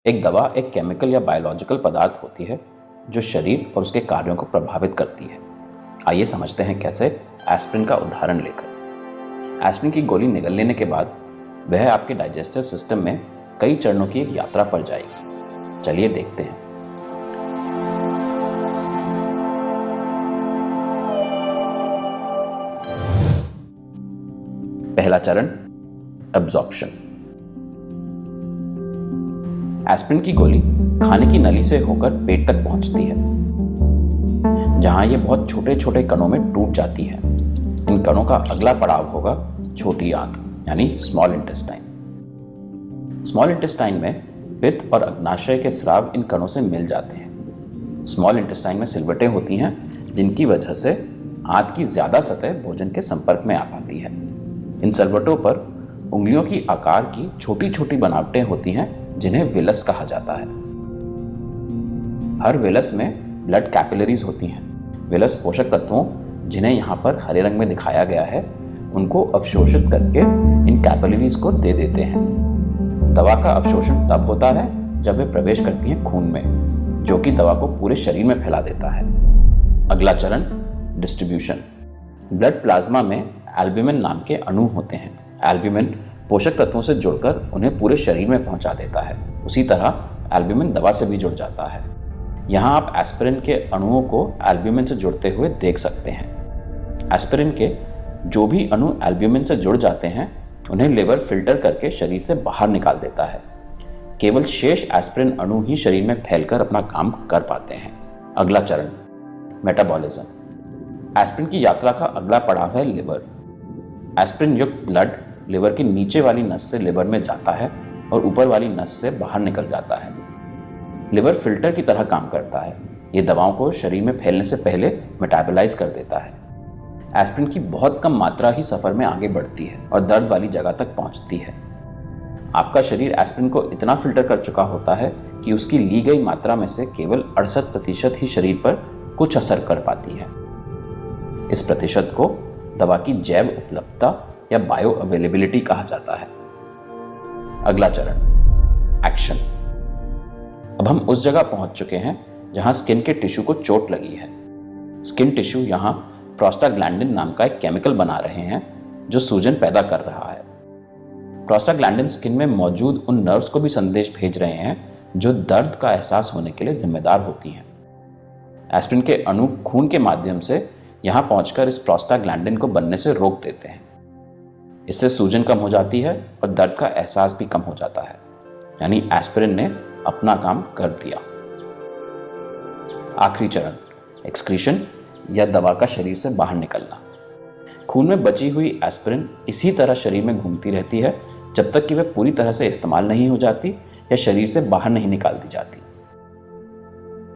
एक दवा एक केमिकल या बायोलॉजिकल पदार्थ होती है जो शरीर और उसके कार्यों को प्रभावित करती है। आइए समझते हैं कैसे। एस्पिरिन का उदाहरण लेकर। एस्पिरिन की गोली निगल लेने के बाद वह आपके डाइजेस्टिव सिस्टम में कई चरणों की एक यात्रा पर जाएगी। चलिए देखते हैं। पहला चरण, एब्जॉर्प्शन। एस्पिरिन की गोली खाने की नली से होकर पेट तक पहुंचती है, जहां ये बहुत छोटे छोटे कणों में टूट जाती है। इन कणों का अगला पड़ाव होगा छोटी आंत यानी स्मॉल इंटेस्टाइन। स्मॉल इंटेस्टाइन में पित्त और अग्नाशय के स्राव इन कणों से मिल जाते हैं। स्मॉल इंटेस्टाइन में सिलवटें होती हैं, जिनकी वजह से आंत की ज्यादा सतह भोजन के संपर्क में आ पाती है। इन सिलवटों पर उंगलियों की आकार की छोटी छोटी बनावटें होती हैं, जिन्हें विलस कहा जाता है। हर विलस में ब्लड कैपिलरीज होती हैं। विलस पोषक तत्वों, जिन्हें यहाँ पर हरे रंग में दिखाया गया है, उनको अवशोषित करके इन कैपिलरीज को दे देते हैं। दवा का अवशोषण तब होता है जब वे प्रवेश करती हैं खून में, जो कि दवा को पूरे शरीर में फैला देता है। अगला चरण, डिस्ट्रीब्यूशन। ब्लड प्लाज्मा में एल्ब्यूमिन नाम के अणु होते हैं। एल्ब्यूमिन पोषक तत्वों से जुड़कर उन्हें पूरे शरीर में पहुंचा देता है। उसी तरह एल्ब्यूमिन दवा से भी जुड़ जाता है। यहाँ आप एस्पिरिन के अणुओं को एल्ब्यूमिन से जुड़ते हुए देख सकते हैं। एस्पिरिन के जो भी अणु एल्ब्यूमिन से जुड़ जाते हैं, उन्हें लिवर फिल्टर करके शरीर से बाहर निकाल देता है। केवल शेष एस्पिरिन अणु ही शरीर में फैलकर अपना काम कर पाते हैं। अगला चरण, मेटाबॉलिज्म। एस्पिरिन की यात्रा का अगला पड़ाव है लिवर। एस्पिरिन युक्त ब्लड लिवर की नीचे वाली नस से लिवर में जाता है और ऊपर वाली नस से बाहर निकल जाता है। लिवर फिल्टर की तरह काम करता है। ये दवाओं को शरीर में फैलने से पहले मेटाबोलाइज कर देता है। एस्पिरिन की बहुत कम मात्रा ही सफर में आगे बढ़ती है और दर्द वाली जगह तक पहुंचती है। आपका शरीर एस्पिरिन को इतना फिल्टर कर चुका होता है कि उसकी ली गई मात्रा में से केवल 68% ही शरीर पर कुछ असर कर पाती है। इस प्रतिशत को दवा की जैव उपलब्धता या बायो अवेलेबिलिटी कहा जाता है। अगला चरण, एक्शन। अब हम उस जगह पहुंच चुके हैं जहां स्किन के टिश्यू को चोट लगी है। स्किन टिश्यू यहां प्रोस्टाग्लैंडिन नाम का एक केमिकल बना रहे हैं, जो सूजन पैदा कर रहा है। प्रोस्टाग्लैंडिन स्किन में मौजूद उन नर्व्स को भी संदेश भेज रहे हैं जो दर्द का एहसास होने के लिए जिम्मेदार होती हैं। एस्पिरिन के अणु खून के माध्यम से यहां पहुंचकर इस प्रोस्टाग्लैंडिन को बनने से रोक देते हैं। इससे सूजन कम हो जाती है और दर्द का एहसास भी कम हो जाता है। यानी एस्पिरिन ने अपना काम कर दिया। आखिरी चरण, एक्सक्रीशन या दवा का शरीर से बाहर निकलना। खून में बची हुई एस्पिरिन इसी तरह शरीर में घूमती रहती है जब तक कि वह पूरी तरह से इस्तेमाल नहीं हो जाती या शरीर से बाहर नहीं निकाल दी जाती।